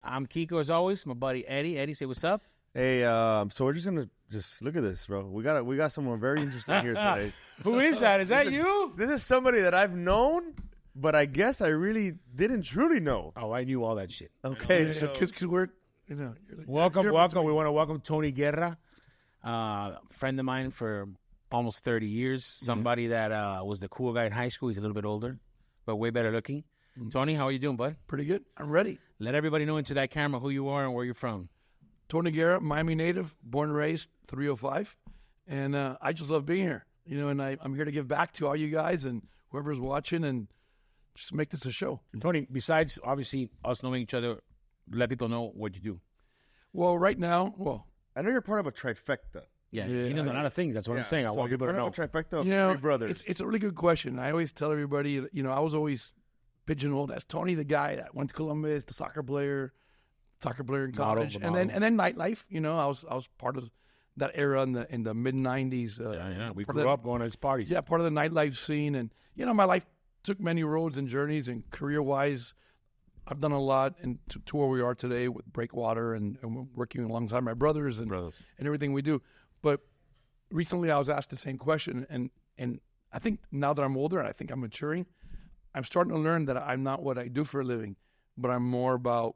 I'm Kiko as always. My buddy Eddie. Eddie, say what's up. Hey, so we're just gonna look at this, bro. We got someone very interesting here today. Who is that? Is that you? This is somebody that I've known, but I guess I really didn't truly know. Oh, I knew all that shit. Okay, So, cause we're, Welcome. We want to welcome Tony Guerra, friend of mine for almost 30 years. Somebody that was the cool guy in high school. He's a little bit older, but way better looking. Tony, how are you doing, bud? pretty good. I'm ready. Let everybody know into that camera who you are and where you're from. Tony Guerra, Miami native, born and raised, 305. And I just love being here, and I'm here to give back to all you guys and whoever's watching and just make this a show. Tony, besides obviously us knowing each other, let people know what you do. Well, right now, I know you're part of a trifecta. Yeah, he knows a lot of things. That's what I'm saying. I want people to know. Part of a trifecta of three brothers. it's a really good question. I always tell everybody, I was always pigeonholed as Tony, the guy that went to Columbus, the soccer player in college, and then Nightlife. I was part of that era in the mid '90s. Yeah, we grew up going to his parties. Yeah, part of the nightlife scene, and my life took many roads and journeys, and career-wise, I've done a lot, and to where we are today with Breakwater and working alongside my brothers and everything we do. But recently, I was asked the same question, and I think now that I'm older and I think I'm maturing, I'm starting to learn that I'm not what I do for a living, but I'm more about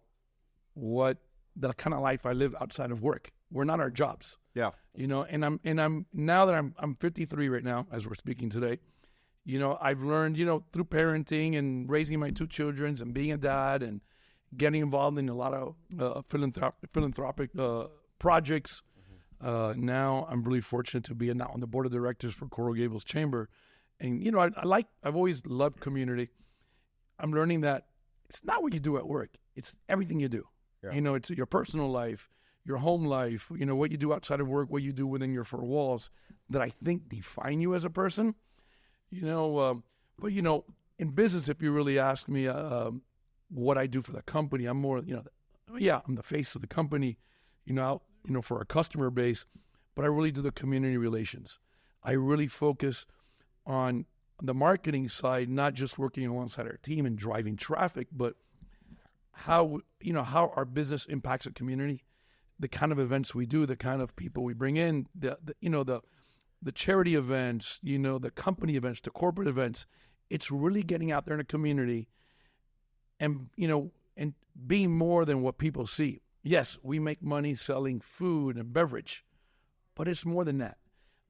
what the kind of life I live outside of work. We're not our jobs. Yeah. And I'm now that I'm 53 right now as we're speaking today. I've learned, through parenting and raising my two children and being a dad and getting involved in a lot of philanthropic projects. Now I'm really fortunate to be now on the board of directors for Coral Gables Chamber. And, I've always loved community. I'm learning that it's not what you do at work. It's everything you do. Yeah. It's your personal life, your home life, what you do outside of work, what you do within your four walls that I think define you as a person. But in business, if you really ask me what I do for the company, I'm more, I'm the face of the company, for our customer base, but I really do the community relations. I really focus on the marketing side, not just working alongside our team and driving traffic, but how our business impacts the community, the kind of events we do, the kind of people we bring in, the charity events, the company events, the corporate events. It's really getting out there in the community and being more than what people see. Yes, we make money selling food and beverage, but it's more than that.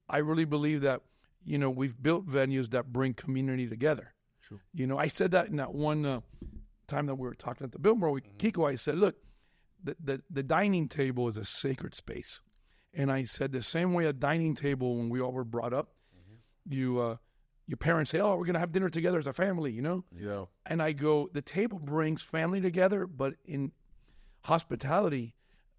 I really believe that, we've built venues that bring community together. True. I said that in that one time that we were talking at the Billboard with Kiko. I said, look, the dining table is a sacred space. And I said the same way a dining table, when we all were brought up, your parents say, oh, we're going to have dinner together as a family, Yeah. And I go, the table brings family together, but in hospitality,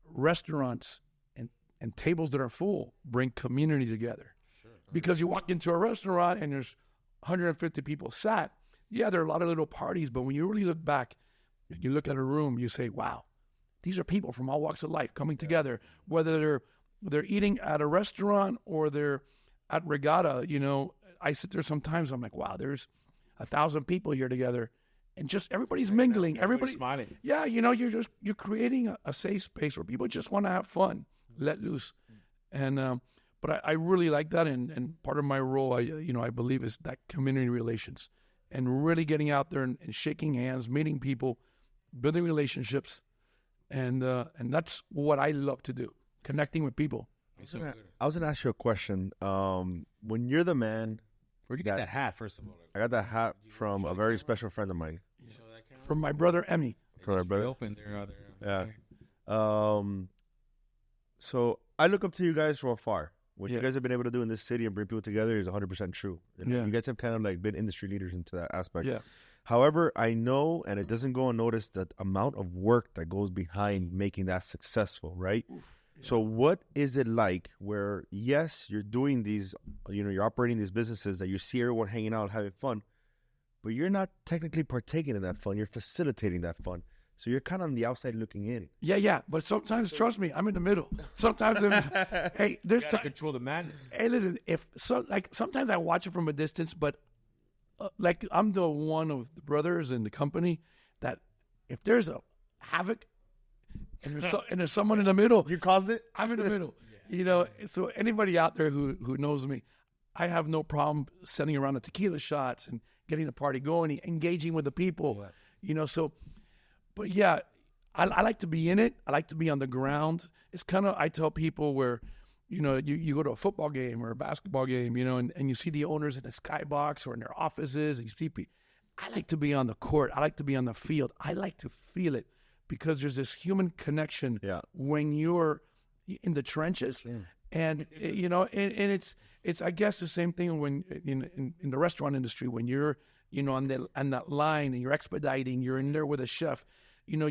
restaurants and tables that are full bring community together. Sure. Because you walk into a restaurant and there's 150 people sat. Yeah, there are a lot of little parties, but when you really look back, you look at a room, you say, wow, these are people from all walks of life coming together, whether they're eating at a restaurant or they're at Regatta. I sit there sometimes, I'm like, wow, there's 1,000 people here together. And just everybody's mingling. Everybody's smiling. Yeah, you're creating a safe space where people just want to have fun, let loose. And but I really like that, and part of my role, I believe, is that community relations and really getting out there and shaking hands, meeting people, building relationships, and that's what I love to do, connecting with people. I was gonna ask you a question. When you're the man, where'd you get that hat? First of all, I got that hat from a very special friend of mine. From my brother Emmy. From my brother. Open there. Yeah. So I look up to you guys from afar. What you guys have been able to do in this city and bring people together is 100% true. You guys have kind of been industry leaders into that aspect. Yeah. However, I know, and it doesn't go unnoticed, that amount of work that goes behind making that successful, right? Oof. Yeah. So what is it like where, yes, you're doing these, you're operating these businesses that you see everyone hanging out, having fun, but you're not technically partaking in that fun. You're facilitating that fun. So you're kind of on the outside looking in. Yeah. But sometimes, trust me, I'm in the middle. Sometimes, hey, there's to control the madness. Hey, listen, sometimes I watch it from a distance, but I'm the one of the brothers in the company that if there's a havoc, and there's someone in the middle. You caused it? I'm in the middle. You know, so anybody out there who knows me, I have no problem sending around the tequila shots and getting the party going, engaging with the people. You know, so, but yeah, I like to be in it. I like to be on the ground. It's kind of, I tell people where, you know, you go to a football game or a basketball game, you know, and you see the owners in the skybox or in their offices. And you see people. I like to be on the court. I like to be on the field. I like to feel it because there's this human connection when you're in the trenches. And, you know, and it's I guess the same thing when in the restaurant industry, when you're, you know, on that line and you're expediting, you're in there with a chef, you know,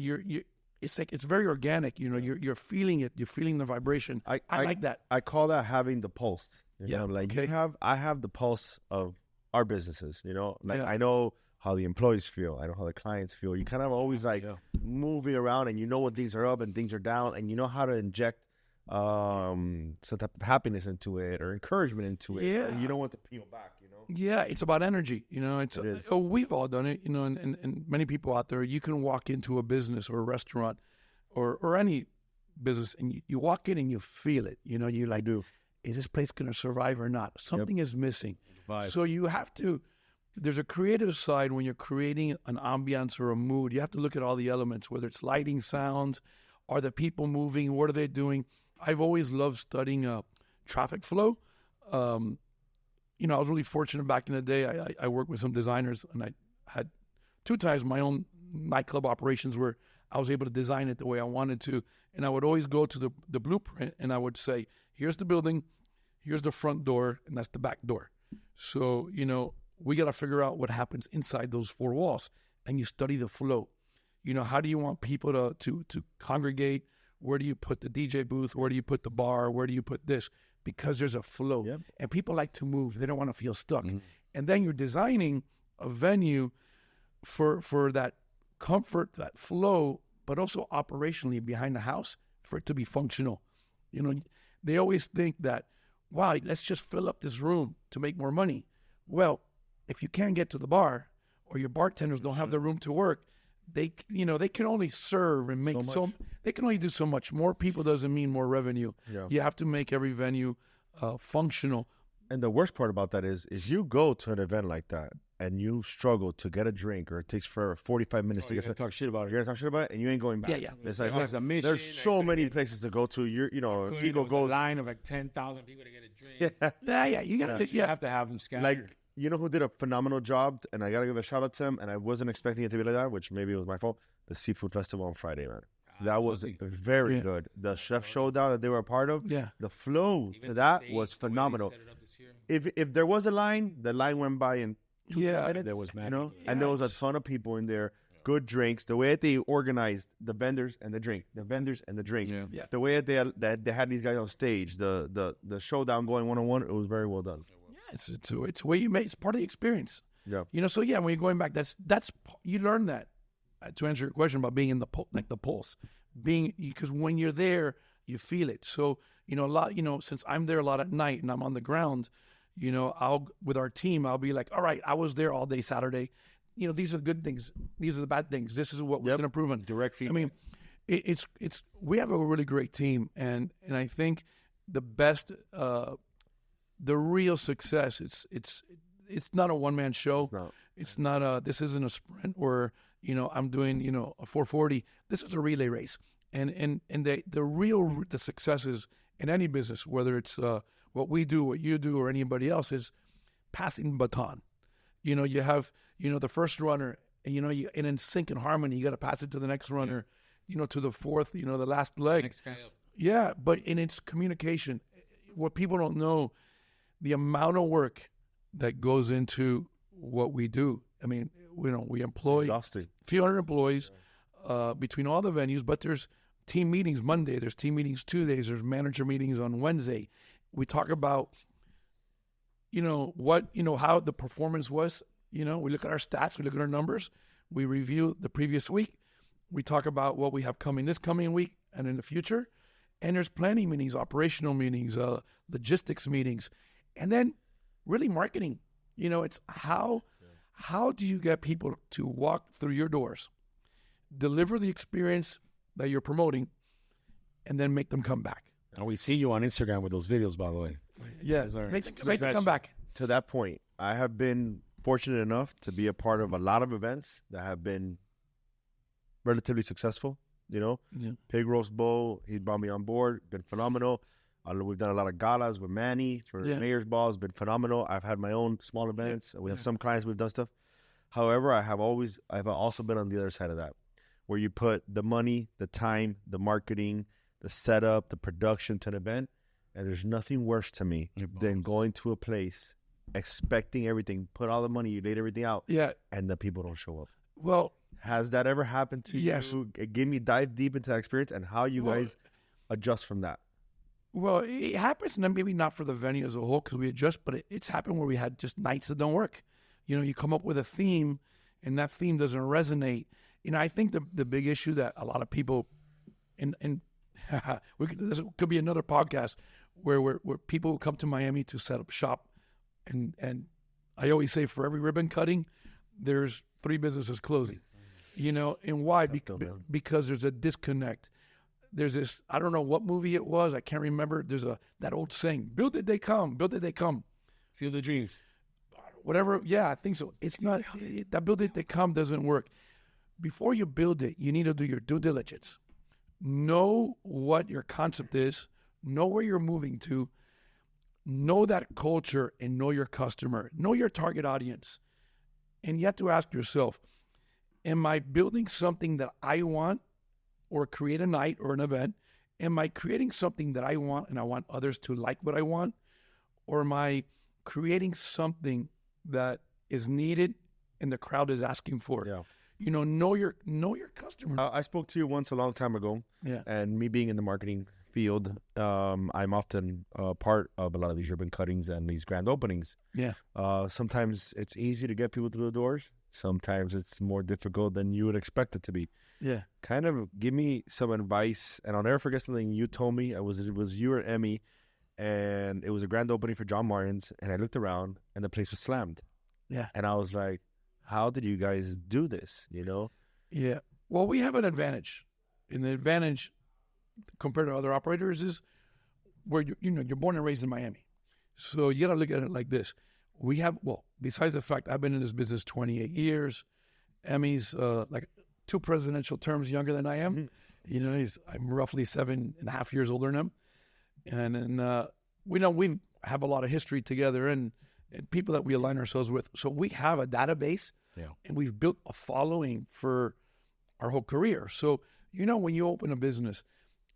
it's like, it's very organic, you know, you're feeling it, you're feeling the vibration. I like that. I call that having the pulse. You know, like I have the pulse of our businesses, you know, like I know how the employees feel. I know how the clients feel. You kind of always like moving around and you know when things are up and things are down and you know how to inject some type of happiness into it or encouragement into it. Yeah. And you don't want to peel back, you know? Yeah, it's about energy. You know, we've all done it, you know, and many people out there, you can walk into a business or a restaurant or any business and you walk in and you feel it. You know, you like, is this place going to survive or not? Something is missing. So you have to, there's a creative side when you're creating an ambiance or a mood. You have to look at all the elements, whether it's lighting, sounds, are the people moving, what are they doing? I've always loved studying traffic flow. You know, I was really fortunate back in the day. I worked with some designers, and I had 2 times my own nightclub operations where I was able to design it the way I wanted to. And I would always go to the blueprint, and I would say, here's the building, here's the front door, and that's the back door. So, you know, we got to figure out what happens inside those 4 walls, and you study the flow. You know, how do you want people to congregate? Where do you put the DJ booth? Where do you put the bar? Where do you put this? Because there's a flow. And people like to move. They don't want to feel stuck. And then you're designing a venue for that comfort, that flow, but also operationally behind the house for it to be functional. You know, they always think that, wow, let's just fill up this room to make more money. Well, if you can't get to the bar or your bartenders don't have the room to work, they can only serve and make they can only do so much. More people doesn't mean more revenue. You have to make every venue functional. And the worst part about that is you go to an event like that and you struggle to get a drink or it takes for 45 minutes to get to talk shit about it. You're gonna talk shit about it and you ain't going back. It's like a mission. There's so many places to go to. You know, Kiko goes a line of like 10,000 people to get a drink. You gotta you have to have them scattered. Like, you know who did a phenomenal job, and I got to give a shout out to him, and I wasn't expecting it to be like that, which maybe it was my fault, the Seafood Festival on Friday, man. That was very good. The chef showdown that they were a part of, the flow to that was phenomenal. If there was a line, the line went by in 2 minutes. There was, and there was a ton of people in there, good drinks, the way that they organized the vendors and the drink, the way that they had these guys on stage, the showdown going one-on-one, it was very well done. It's where you make. It's part of the experience. You know. So when you're going back, that's you learn that. To answer your question about being in the pulse, because when you're there, you feel it. So a lot. Since I'm there a lot at night and I'm on the ground, I'll with our team, I'll be like, all right, I was there all day Saturday. These are the good things. These are the bad things. This is what we're going to improve on. Direct feedback. I mean, it's we have a really great team, and I think the best. The real success, it's not a one-man show. It's not this isn't a sprint where, I'm doing, a 440. This is a relay race. And the successes in any business, whether it's what we do, what you do, or anybody else, is passing the baton. You have, the first runner, and, and in sync and harmony, you got to pass it to the next runner, to the fourth, the last leg. Next guy up. Yeah, but in its communication, what people don't know, the amount of work that goes into what we do. I mean, we employ a few hundred employees between all the venues, but there's team meetings Monday, there's team meetings Tuesdays, there's manager meetings on Wednesday. We talk about, how the performance was. We look at our stats, we look at our numbers, we review the previous week. We talk about what we have coming this coming week and in the future. And there's planning meetings, operational meetings, logistics meetings. And then really marketing, it's how do you get people to walk through your doors, deliver the experience that you're promoting, and then make them come back. And we see you on Instagram with those videos, by the way. Yes, make them come back. To that point, I have been fortunate enough to be a part of a lot of events that have been relatively successful. Pig Roast Bowl, he brought me on board, been phenomenal. We've done a lot of galas with Manny for Mayor's Ball, it's been phenomenal. I've had my own small events. We have some clients we've done stuff. However, I've also been on the other side of that, where you put the money, the time, the marketing, the setup, the production to an event, and there's nothing worse to me than going to a place, expecting everything, put all the money, you laid everything out, and the people don't show up. Well, has that ever happened to you? Dive deep into that experience and how you guys adjust from that. Well, it happens, and maybe not for the venue as a whole because we adjust, but it's happened where we had just nights that don't work. You come up with a theme, and that theme doesn't resonate. I think the big issue that a lot of people, and this could be another podcast where people come to Miami to set up shop, and I always say for every ribbon cutting, there's 3 businesses closing. And why? Because there's a disconnect. There's this, I don't know what movie it was, I can't remember. There's that old saying, build it, they come, build it, they come. Feel the dreams. Whatever, I think so. It's not, that build it, they come doesn't work. Before you build it, you need to do your due diligence. Know what your concept is, know where you're moving to, know that culture, and know your customer, know your target audience. And you have to ask yourself, am I building something that I want, or create a night or an event? Am I creating something that I want and I want others to like what I want? Or am I creating something that is needed and the crowd is asking for? Yeah. Know your customer. I spoke to you once a long time ago. Yeah. And me being in the marketing field, I'm often part of a lot of these ribbon cuttings and these grand openings. Yeah. Sometimes it's easy to get people through the doors. Sometimes it's more difficult than you would expect it to be. Yeah. Kind of give me some advice. And I'll never forget something you told me. It was you or Emmy, and it was a grand opening for John Martin's, and I looked around and the place was slammed. Yeah. And I was like, how did you guys do this? Yeah. Well, we have an advantage. And the advantage compared to other operators is where you're born and raised in Miami. So you got to look at it like this. We have, besides the fact I've been in this business 28 years, Emmy's like 2 presidential terms younger than I am. I'm roughly 7.5 years older than him. And then we have a lot of history together and people that we align ourselves with. So we have a database and we've built a following for our whole career. So, when you open a business,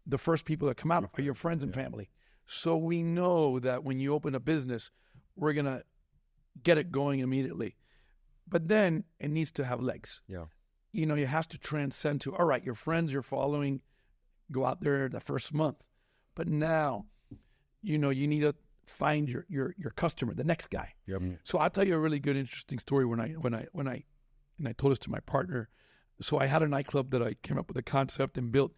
the first people that come out are your friends and family. So we know that when you open a business, we're going to get it going immediately. But then it needs to have legs. Yeah. It has to transcend to, all right, your friends, your following, go out there the first month. But now, you need to find your customer, the next guy. Yep. So I'll tell you a really good, interesting story when I told this to my partner. So I had a nightclub that I came up with a concept and built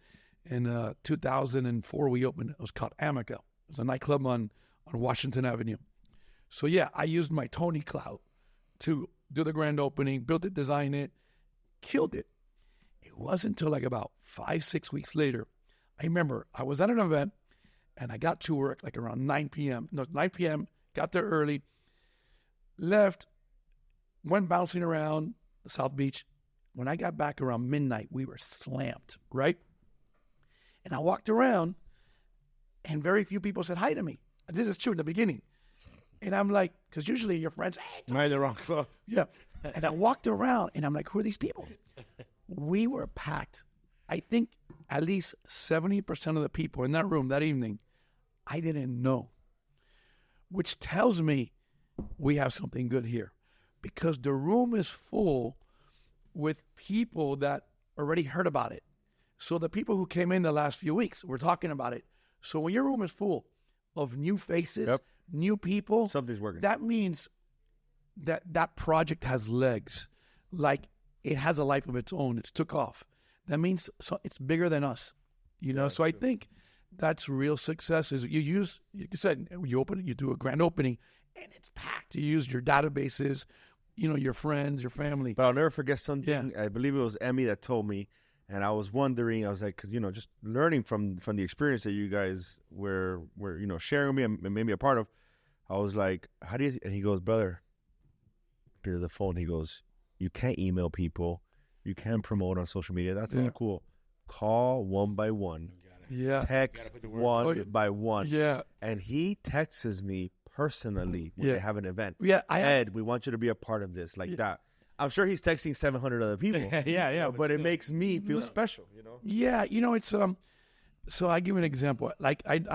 in 2004. We opened. It was called Amica. It was a nightclub on Washington Avenue. So I used my Tony clout to do the grand opening, built it, designed it, killed it. It wasn't until like about 5-6 weeks later. I remember I was at an event and I got to work like around 9 p.m. No, 9 p.m. Got there early, left, went bouncing around the South Beach. When I got back around midnight, we were slammed, right? And I walked around and very few people said hi to me. This is true in the beginning. And I'm like, because usually your friends, hey, am I in the wrong club? Yeah. And I walked around and I'm like, who are these people? We were packed. I think at least 70% of the people in that room that evening, I didn't know, which tells me we have something good here because the room is full with people that already heard about it. So the people who came in the last few weeks were talking about it. So when your room is full of new faces, new people, something's working. That means that project has legs. Like it has a life of its own. It's took off. That means it's bigger than us, So I think that's real success is you use, like you said, you open it, you do a grand opening and it's packed. You use your databases, your friends, your family. But I'll never forget something. Yeah. I believe it was Emmy that told me, And I was wondering, I was like, because, just learning from the experience that you guys were sharing with me and made me a part of, I was like, how do you, and he goes, brother, to the phone, he goes, you can't email people. You can't promote on social media. That's not cool. Call one by one. Yeah. Text one by one. Yeah. And he texts me personally when they have an event. Yeah. Ed, we want you to be a part of this, like that. I'm sure he's texting 700 other people. Yeah. But it makes me feel special, Yeah, it's so I give you an example. Like I'm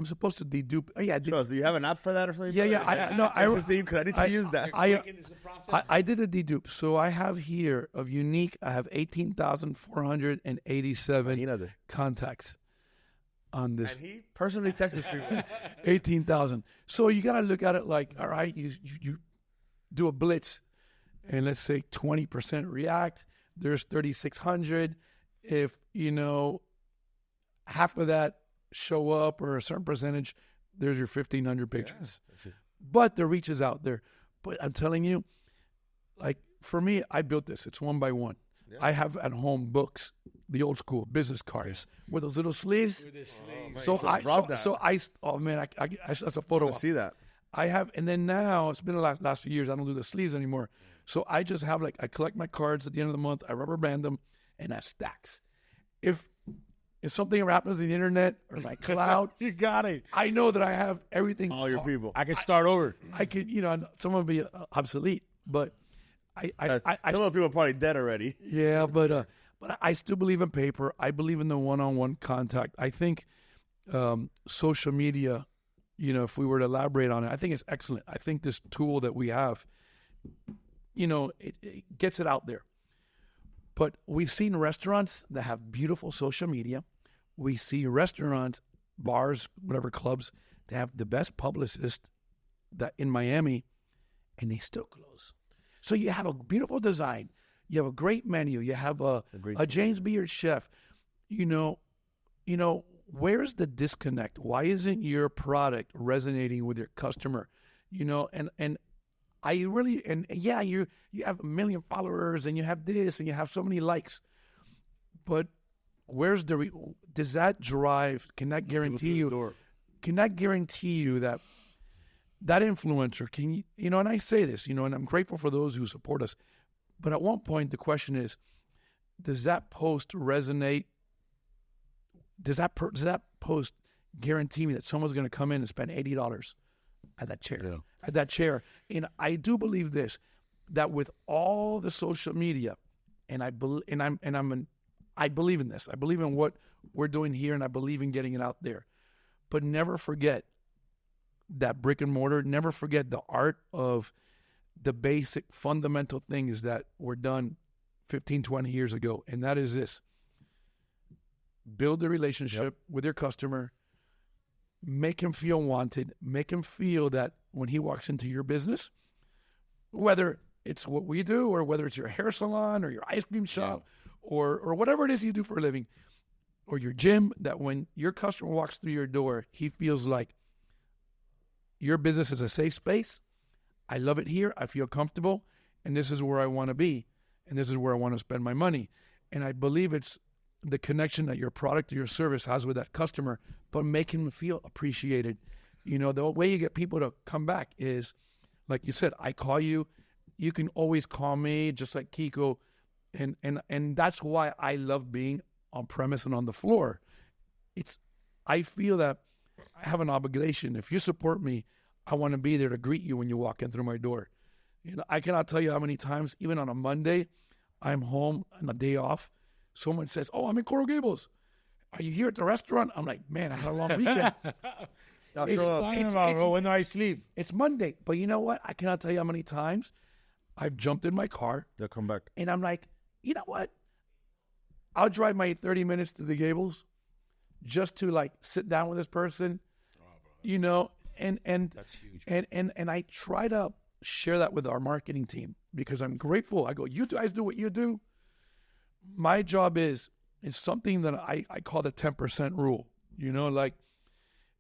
supposed to dedupe. Oh, yeah. So do you have an app for that or something? Yeah. I need to use that. I did a dedupe. So I have here of unique. I have 18,487 contacts on this. And he personally texts me 18,000. So you got to look at it like, all right, you do a blitz, and let's say 20% react. There's 3,600. If half of that show up or a certain percentage, there's your 1,500 pictures. Yeah. But the reach is out there. But I'm telling you, like for me, I built this. It's one by one. Yeah. I have at home books, the old school business cards with those little sleeves. That's a photo. I see that. I have, and then now it's been the last few years. I don't do the sleeves anymore. So I just have I collect my cards at the end of the month. I rubber band them, and I have stacks. If something happens on the internet or my cloud, you got it. I know that I have everything. All your people. I can start over. I could, some will be obsolete, but some of the people are probably dead already. Yeah, but I still believe in paper. I believe in the one-on-one contact. I think social media, if we were to elaborate on it, I think it's excellent. I think this tool that we have, it gets it out there. But we've seen restaurants that have beautiful social media. We see restaurants, bars, whatever, clubs, that have the best publicist that in Miami, and they still close. So you have a beautiful design. You have a great menu. You have a James Beard chef. Where's the disconnect? Why isn't your product resonating with your customer? And I really, you have 1 million followers and you have this and you have so many likes, but where's does that drive? Can that guarantee you? Can that guarantee you that influencer can and I say this, and I'm grateful for those who support us, but at one point the question is, does that post resonate? Does that post guarantee me that someone's going to come in and spend $80 at that chair? Yeah. At that chair. And I do believe this, that with all the social media, and I believe in this. I believe in what we're doing here, and I believe in getting it out there. But never forget that brick and mortar. Never forget the art of the basic fundamental things that were done 15, 20 years ago. And that is this. Build a relationship with your customer. Make him feel wanted. Make him feel that when he walks into your business, whether it's what we do or whether it's your hair salon or your ice cream shop or whatever it is you do for a living or your gym, that when your customer walks through your door, he feels like your business is a safe space. I love it here. I feel comfortable, and this is where I want to be, and this is where I want to spend my money. And I believe it's the connection that your product or your service has with that customer, but make him feel appreciated. The way you get people to come back is, like you said, I call you. You can always call me, just like Kiko. And that's why I love being on premise and on the floor. I feel that I have an obligation. If you support me, I want to be there to greet you when you walk in through my door. I cannot tell you how many times, even on a Monday, I'm home on a day off. Someone says, "Oh, I'm in Coral Gables. Are you here at the restaurant?" I'm like, "Man, I had a long weekend." When do I sleep? It's Monday. But you know what? I cannot tell you how many times I've jumped in my car. They'll come back. And I'm like, you know what? I'll drive my 30 minutes to the Gables just to sit down with this person, and that's huge. And I try to share that with our marketing team because I'm grateful. I go, you guys do what you do. My job is something that I call the 10% rule.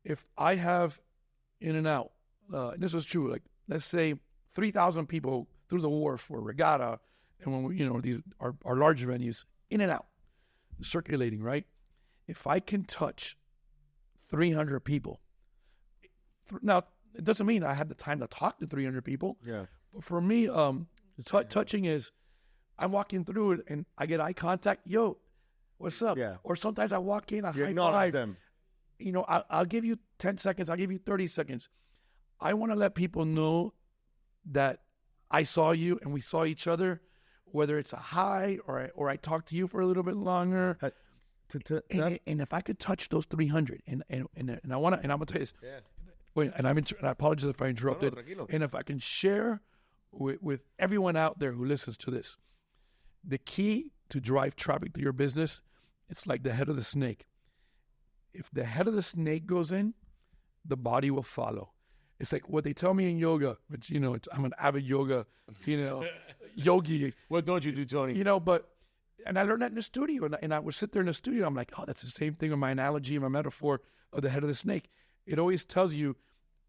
If I have in and out, and this is true, let's say 3,000 people through the wharf for regatta, and when we, these are large venues, in and out, circulating, right? If I can touch 300 people, now it doesn't mean I have the time to talk to 300 people. Yeah. But for me, touching is, I'm walking through it and I get eye contact. Yo, what's up? Yeah. Or sometimes I walk in, I You high acknowledge five. them. You know, I'll give you 10 seconds. I'll give you 30 seconds. I want to let people know that I saw you and we saw each other, whether it's a hi or I talk to you for a little bit longer. And if I could touch those 300, and I want to, and I'm gonna tell you this. Yeah. Wait, and I apologize if I interrupted. tranquilo. And if I can share with everyone out there who listens to this, the key to drive traffic to your business, it's like the head of the snake. If the head of the snake goes in, the body will follow. It's like what they tell me in yoga, which, you know, I'm an avid yoga, yogi. What don't you do, Tony? You know, and I learned that in the studio, and I would sit there in the studio. I'm like, oh, that's the same thing with my analogy and my metaphor of the head of the snake. It always tells you,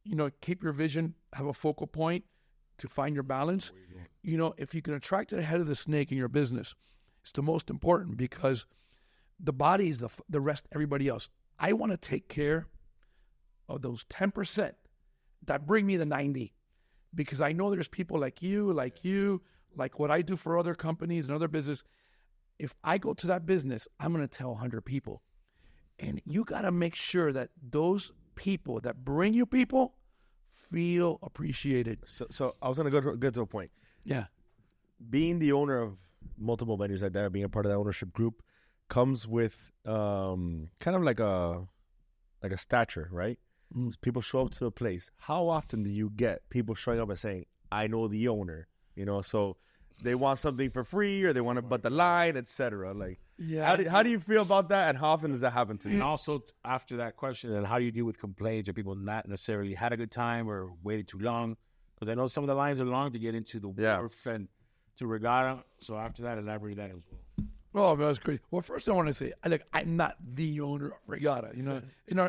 you know, keep your vision, have a focal point to find your balance. You know, if you can attract the head of the snake in your business, it's the most important, because the body is the rest, everybody else. I want to take care of those 10% that bring me the 90, because I know there's people like you, like what I do for other companies and other business. If I go to that business, I'm going to tell 100 people. And you got to make sure that those people that bring you people feel appreciated. So I was going to get to a point. Yeah. Being the owner of multiple venues like that, being a part of that ownership group, comes with kind of like a stature, right? People show up to the place. How often do you get people showing up and saying, I know the owner, you know, so they want something for free or they want to butt the line, etc. Like, yeah. How do you feel about that, and how often does that happen to you? And also, after that question, and how do you deal with complaints or people not necessarily had a good time or waited too long? Because I know some of the lines are long to get into the wharf and to regatta. So after that, elaborate that as well. Oh, man, that's great. Well, first I want to say, I'm not the owner of Regatta. You know, I'm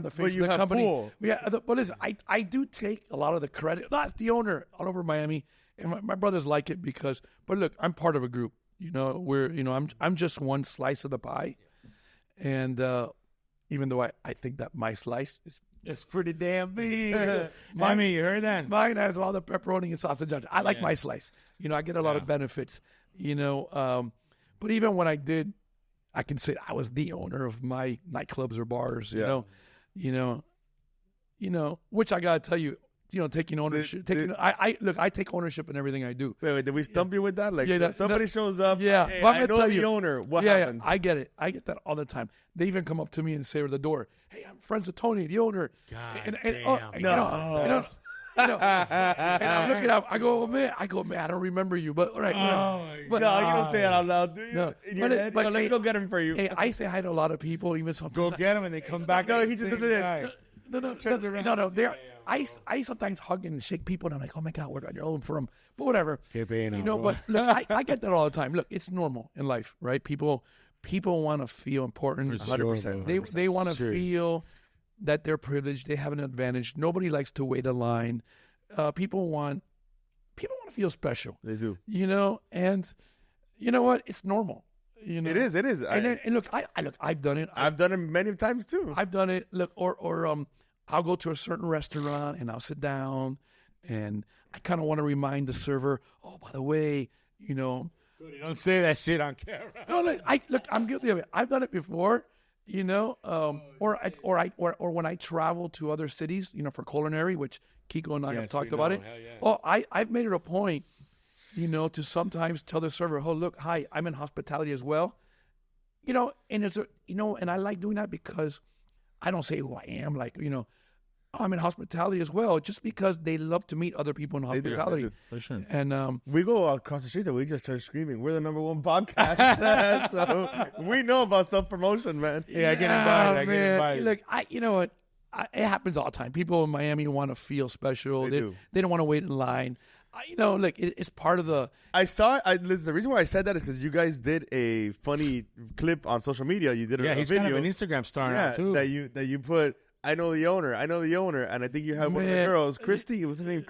the face of the company. Pool. Yeah, but listen, I do take a lot of the credit. That's the owner all over Miami, and my brothers like it because. But look, I'm part of a group. You know, I'm just one slice of the pie, and even though I think that my slice is. It's pretty damn big. You heard that? Mine has all the pepperoni and sausage. I like my slice. You know, I get a lot of benefits. You know, but even when I can say I was the owner of my nightclubs or bars. You know, which I gotta tell you. You know, taking ownership. I take ownership in everything I do. Wait, did we stump you with that? Like, somebody shows up. Yeah, hey, but I know the owner. What happens? Yeah, I get it. I get that all the time. They even come up to me and say at the door, "Hey, I'm friends with Tony, the owner." God and I'm looking up. I go, man, I don't remember you, but all right. You don't say it out loud, do you? No, In your head? Let me go get him for you. Hey, I say hi to a lot of people, even sometimes. Go get them and they come back. No, he just does this. No. I sometimes hug and shake people, and I'm like, oh my God, where got your own from? But whatever. You know, but look, I get that all the time. Look, it's normal in life, right? People want to feel important. 100%. They want to feel that they're privileged. They have an advantage. Nobody likes to wait a line. People want to feel special. They do. You know, and you know what? It's normal. You know? It is. And look, I've done it. I've done it many times too. I've done it. Look, or I'll go to a certain restaurant and I'll sit down, and I kind of want to remind the server, oh, by the way, you know. Dude, don't say that shit on camera. No, I'm guilty of it. I've done it before, you know, or when I travel to other cities, you know, for culinary, which Kiko and I have talked about it. Yeah. Well, I've made it a point, you know, to sometimes tell the server, oh, look, hi, I'm in hospitality as well. You know, and I like doing that because I don't say who I am, like, you know, I'm in hospitality as well, just because they love to meet other people in hospitality. They do. For sure. And we go across the street and we just start screaming, we're the #1 podcast. So we know about self-promotion, man. Yeah, I get invited. Look, you know what? It happens all the time. People in Miami want to feel special. They don't want to wait in line. You know, look, it's part of the. The reason why I said that is because you guys did a funny clip on social media. You did a he's video. kind of an Instagram star now too. That you put. I know the owner, and I think you have one of the girls, Christy. What's her name?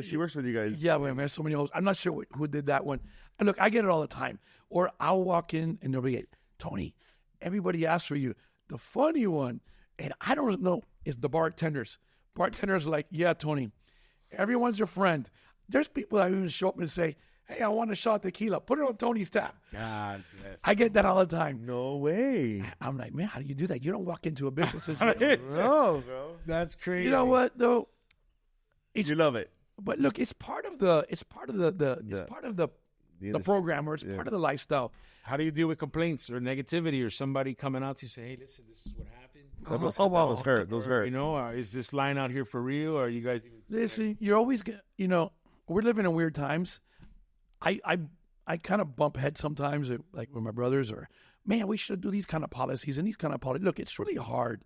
She works with you guys. Yeah, man, there's so many hosts. I'm not sure who did that one. look, I get it all the time. Or I'll walk in and they'll be like, Tony, everybody asks for you. The funny one, and I don't know, is the bartenders. Bartenders are like, yeah, Tony, everyone's your friend. There's people that even show up and say, hey, I want a shot of tequila. Put it on Tony's tab. God bless. I get that all the time. No way. I'm like, man, how do you do that? You don't walk into a business and say, No, bro. That's crazy. you know what though? You love it. But look, it's part of the program, or it's part of the lifestyle. How do you deal with complaints or negativity or somebody coming out to you say, hey, listen, this is what happened? That was fair. That was fair. You know, is this line out here for real? Or are you guys even... Listen, you're always gonna, you know, we're living in weird times. I kind of bump heads sometimes, like with my brothers, or man, we should do these kind of policies and these kind of policies. Look, it's really hard.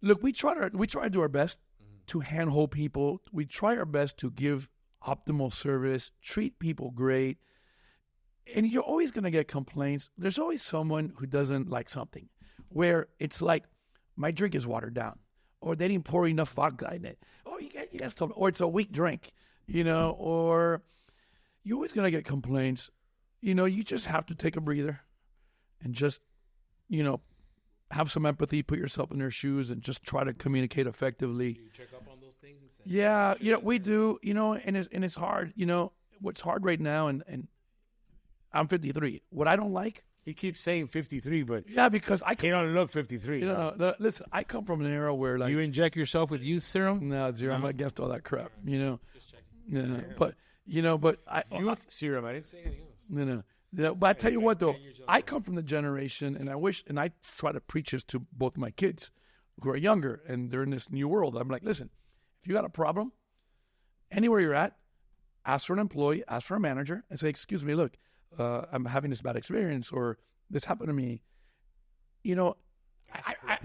Look, we try to do our best to handhold people. We try our best to give optimal service, treat people great. And you're always going to get complaints. There's always someone who doesn't like something, where it's like, my drink is watered down, or they didn't pour enough vodka in it, or you get stuff, or it's a weak drink, you know, or you're always going to get complaints. You know, you just have to take a breather and just, you know, have some empathy, put yourself in their shoes, and just try to communicate effectively. Do you check up on those things? And say, Yeah, you know, we do, you know, and it's hard. You know, what's hard right now, and I'm 53. What I don't like. He keeps saying 53, but Yeah, because I he can. don't look 53. You know, listen, I come from an era where, like, you inject yourself with youth serum? no, zero. I'm No? against all that crap. You know, Just checking. yeah, but you know, but Youth serum. I didn't say anything else. no. Yeah, but I tell you like what, though, 10 years younger. I come from the generation, and I try to preach this to both my kids who are younger, and they're in this new world. I'm like, listen, if you got a problem, anywhere you're at, ask for an employee, ask for a manager, and say, excuse me, look, I'm having this bad experience, or this happened to me. You know,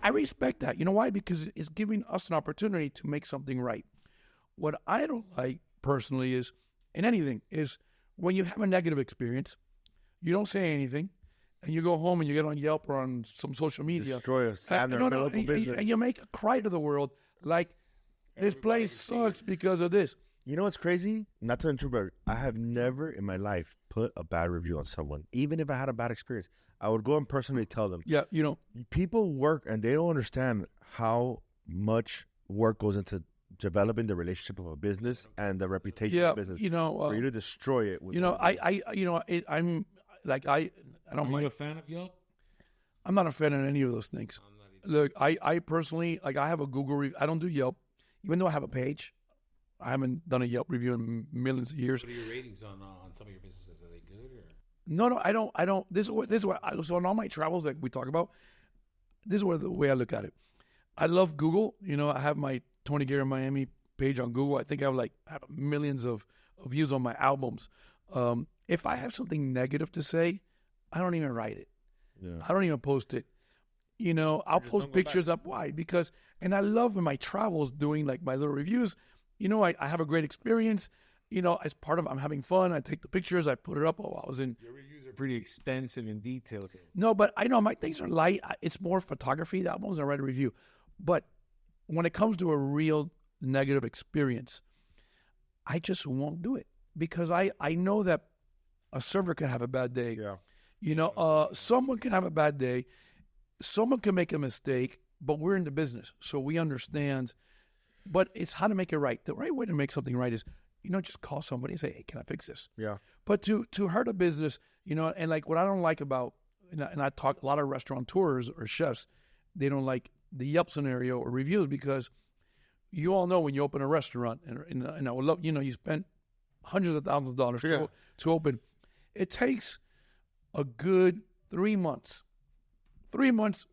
I respect that. You know why? Because it's giving us an opportunity to make something right. What I don't like personally is, in anything, is when you have a negative experience, you don't say anything, and you go home and you get on Yelp or on some social media. Destroy us. And their local business. And you make a cry to the world like, this place sucks because of this. You know what's crazy? Not to interrupt, I have never in my life put a bad review on someone. Even if I had a bad experience, I would go and personally tell them. Yeah, you know. People work and they don't understand how much work goes into developing the relationship of a business and the reputation Yeah, of a business. you know. For you to destroy it. With You know, I'm like, I don't Are you mind. a fan of Yelp? I'm not a fan of any of those things. I'm not either. Look, I personally, like, I have a Google review. I don't do Yelp, even though I have a page. I haven't done a Yelp review in millions of years. What are your ratings on some of your businesses? Are they good or? No, I don't. This is what. So on all my travels that we talk about, this is the way I look at it. I love Google. You know, I have my Tony Guerra Miami page on Google. I think I have millions of views on my albums. If I have something negative to say, I don't even write it. Yeah. I don't even post it. You know, I'll post pictures up. Why? Because, and I love in my travels doing like my little reviews. You know, I have a great experience. You know, as part of I'm having fun. I take the pictures. I put it up. Oh, I was in. Your reviews are pretty extensive and detailed. No, but I know my things are light. It's more photography. The albums I write a review. But when it comes to a real negative experience, I just won't do it because I know that a server can have a bad day. Yeah. You know, someone can have a bad day. Someone can make a mistake, but we're in the business, so we understand. But it's how to make it right. The right way to make something right is, you know, just call somebody and say, hey, can I fix this? Yeah. But to hurt a business, you know, and like what I don't like about, and I talk a lot of restaurateurs or chefs, they don't like the Yelp scenario or reviews because you all know when you open a restaurant and I would love, you know, you spend hundreds of thousands of dollars to open. It takes a good 3 months. 3 months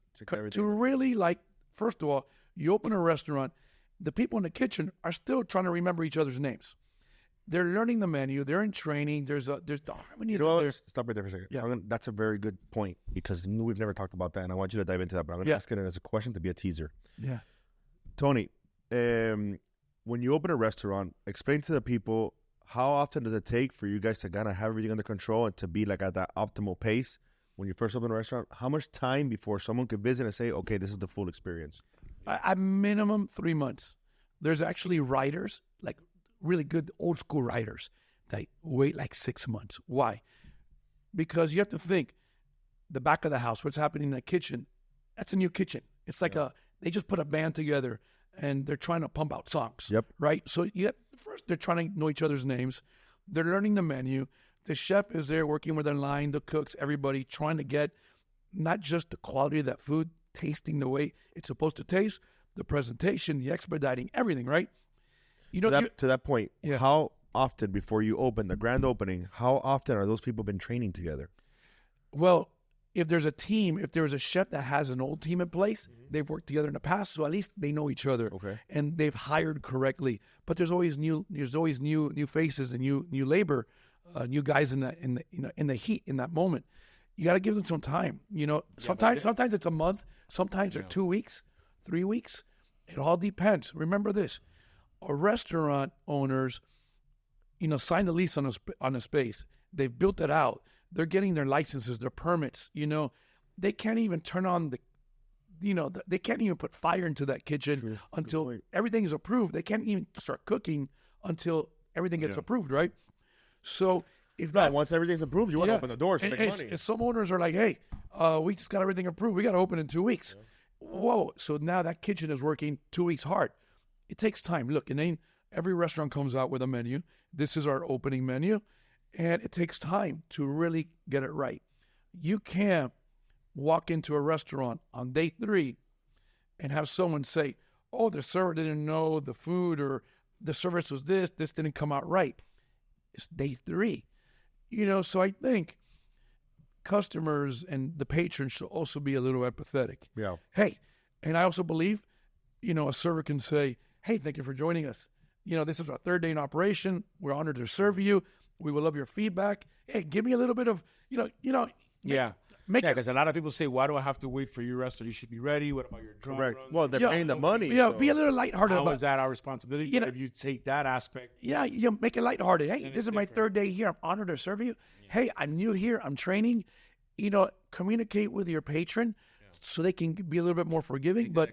to really, like, first of all, you open a restaurant, the people in the kitchen are still trying to remember each other's names. They're learning the menu. They're in training. There's the harmony. You know what? Stop right there for a second. Yeah. That's a very good point because we've never talked about that, and I want you to dive into that. But I'm going to ask it as a question to be a teaser. Yeah. Tony, when you open a restaurant, explain to the people how often does it take for you guys to kind of have everything under control and to be like at that optimal pace when you first open a restaurant? How much time before someone could visit and say, okay, this is the full experience? At minimum 3 months. There's actually writers, like really good old school writers. that wait like 6 months. Why? Because you have to think, the back of the house, what's happening in the kitchen, that's a new kitchen. It's like they just put a band together and they're trying to pump out songs. Yep. Right? So first they're trying to know each other's names. They're learning the menu. The chef is there working with their line, the cooks, everybody, trying to get not just the quality of that food, tasting the way it's supposed to taste, the presentation, the expediting, everything, right? You know, to that point, Yeah. how often before you open the grand opening, how often are those people been training together? well, if there's a team, if there's a chef that has an old team in place, they've worked together in the past, so at least they know each other. Okay. And they've hired correctly. But there's always new faces and new labor, new guys in the heat in that moment. You got to give them some time. You know, sometimes it's a month, sometimes they're 2 weeks, 3 weeks. It all depends. Remember this: a restaurant owners, sign the lease on a space. They've built it out. They're getting their licenses, their permits. They can't even turn on they can't even put fire into that kitchen until everything is approved. They can't even start cooking until everything gets approved, right? So once everything's approved, you want to open the doors to make money. And some owners are like, hey, we just got everything approved. We got to open in 2 weeks. Yeah. Whoa. So now that kitchen is working 2 weeks hard. It takes time. Look, every restaurant comes out with a menu. This is our opening menu. And it takes time to really get it right. You can't walk into a restaurant on day 3 and have someone say, oh, the server didn't know the food, or the service was this didn't come out right. It's day 3. So I think customers and the patrons should also be a little empathetic. Yeah. Hey, and I also believe, a server can say, hey, thank you for joining us. This is our 3rd day in operation. We're honored to serve you. We will love your feedback. Hey, give me a little bit of, Yeah. Because a lot of people say, why do I have to wait for your restaurant? You should be ready. What about your drum Correct. runs? Well, they're paying the money. Yeah, so. be a little lighthearted How about is that our responsibility? If you take that aspect. Yeah, make it lighthearted. Hey, And this it's is my different. 3rd day here. I'm honored to serve you. Hey, I'm new here. I'm training. Communicate with your patron so they can be a little bit more forgiving. But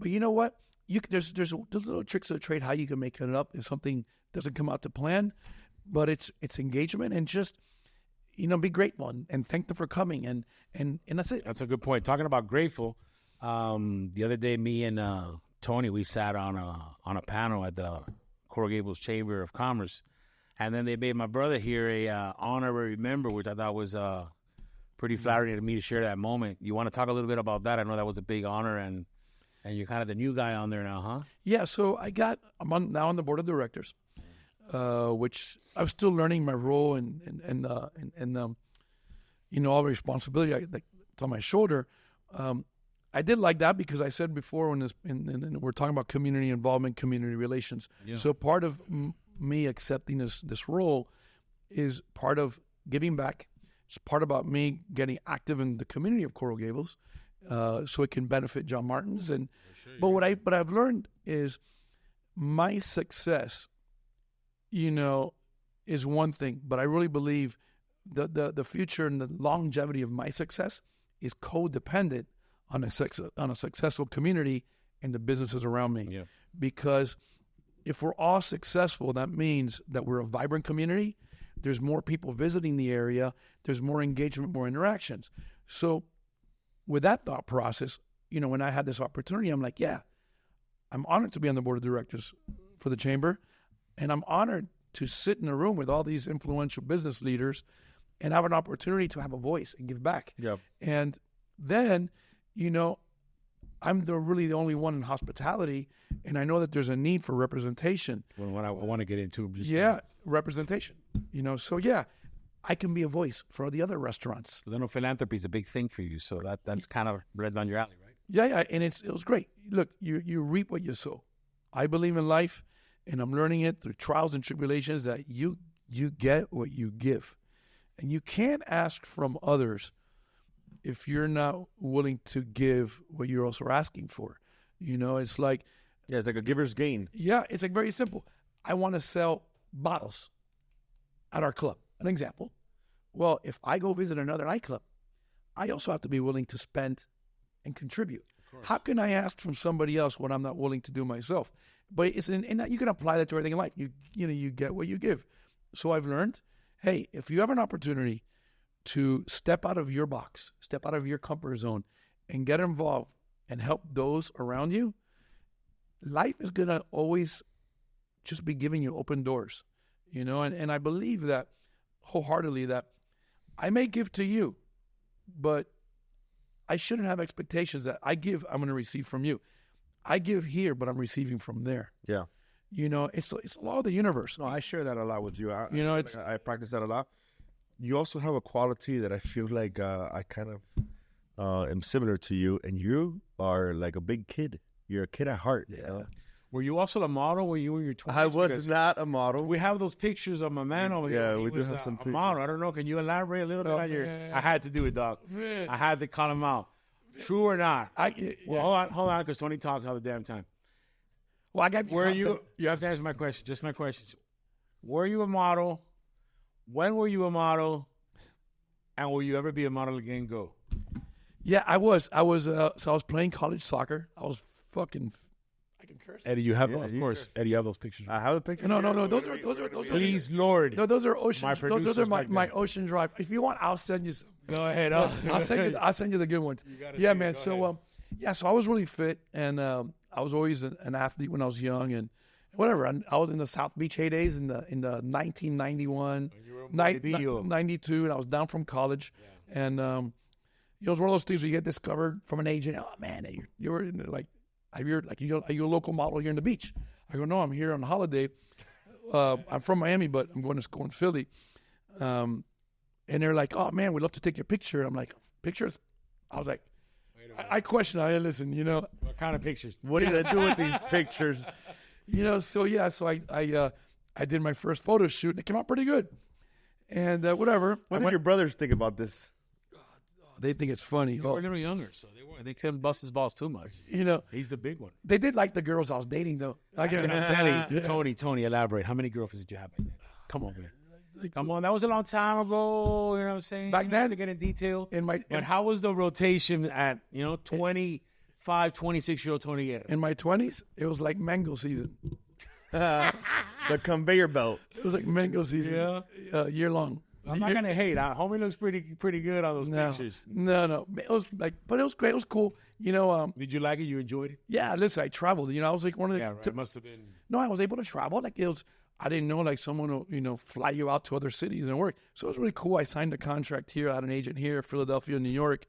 you know what? There's little tricks of the trade how you can make it up if something doesn't come out to plan. But it's engagement and just be grateful and thank them for coming and that's it. That's a good point. Talking about grateful, the other day, me and Tony, we sat on a panel at the Coral Gables Chamber of Commerce, and then they made my brother here a honorary member, which I thought was pretty flattering to me to share that moment. You want to talk a little bit about that? I know that was a big honor, and you're kind of the new guy on there now, huh? Yeah, so I'm now on the board of directors, which I'm still learning my role and all the responsibility that's on my shoulder. I did like that because I said before when we're talking about community involvement, community relations. Yeah. So part of me accepting this role is part of giving back. It's part about me getting active in the community of Coral Gables, so it can benefit John Martin's. But what I've learned is my success, is one thing, but I really believe the future and the longevity of my success is codependent on a successful community and the businesses around me. Yeah. Because if we're all successful, that means that we're a vibrant community. There's more people visiting the area. There's more engagement, more interactions. So with that thought process, when I had this opportunity, I'm like, yeah, I'm honored to be on the board of directors for the chamber. And I'm honored to sit in a room with all these influential business leaders and have an opportunity to have a voice and give back. Yep. And then, I'm really the only one in hospitality, and I know that there's a need for representation. Well, what I want to get into. Representation. So yeah, I can be a voice for the other restaurants. Because I know philanthropy is a big thing for you, so that's kind of right down your alley, right? Yeah, and it was great. Look, you reap what you sow. I believe in life, and I'm learning it through trials and tribulations that you get what you give. And you can't ask from others if you're not willing to give what you're also asking for. It's like... Yeah, it's like a giver's gain. Yeah, it's like very simple. I want to sell bottles at our club. An example. Well, if I go visit another nightclub, I also have to be willing to spend and contribute. How can I ask from somebody else what I'm not willing to do myself? But you can apply that to everything in life. You get what you give. So I've learned, hey, if you have an opportunity to step out of your box, step out of your comfort zone, and get involved and help those around you, life is going to always just be giving you open doors, and I believe that wholeheartedly, that I may give to you, but I shouldn't have expectations that I give, I'm going to receive from you. I give here, but I'm receiving from there. Yeah. It's a law of the universe. No, I share that a lot with you. It's I practice that a lot. You also have a quality that I feel like I kind of am similar to you, and you are like a big kid. You're a kid at heart. Yeah. You know? Were you also a model when you were in your 20s? I was not a model. We have those pictures of my man over here. Yeah, He we do was have some a pictures. model. I don't know. Can you elaborate a little bit on your? I had to do it, dog. Man. I had to call him out. True or not? Yeah. Well, hold on, because Tony talks all the damn time. Well, I got Were you? You have to answer my question. Just my questions. Were you a model? When were you a model? And will you ever be a model again? Go. Yeah, I was. So I was playing college soccer. I was fucking. I can curse. Eddie, you have Yeah, those, of you course. Eddie, you have those pictures. I have a picture. No. here. Those are. Please, Lord. No, those are ocean. My Those are producers my, back my then. ocean drive. If you want, I'll send you some. Go ahead. I'll send you the good ones. gotta Yeah, see it. man. Go So so I was really fit, and I was always an athlete when I was young, and whatever. I was in the South Beach heydays in the 1991, You were a Mordillo. 92, and I was down from college, and it was one of those things where you get discovered from an agent. Oh man, you're like, are you a local model here in the beach? I go, no, I'm here on holiday. I'm from Miami, but I'm going to school in Philly. And they're like, oh man, we'd love to take your picture. I'm like, pictures? I was like, I question. I listen, What kind of pictures? What are you gonna do with these pictures? So I did my first photo shoot, and it came out pretty good. And whatever. What did your brothers think about this? They think it's funny. They were a little younger, so they couldn't bust his balls too much. He's the big one. They did like the girls I was dating, though. I'm telling you, Tony, elaborate. How many girlfriends did you have back then? Come on, man. Come on, that was a long time ago. You know what I'm saying? Back then, to get in detail. But how was the rotation at 25, 26-year-old Tony Guerra? In my 20s, it was like mango season. The conveyor belt. It was like mango season. Year long. I'm not gonna hate. Homie looks pretty good on those pictures. No. It was but it was great. It was cool. Did you like it? You enjoyed it? Yeah. Listen, I traveled. I was like one of the. Yeah, right. It must have been. No, I was able to travel. Like it was. I didn't know like someone will fly you out to other cities and work. So it was really cool. I signed a contract here. I had an agent here, Philadelphia, New York.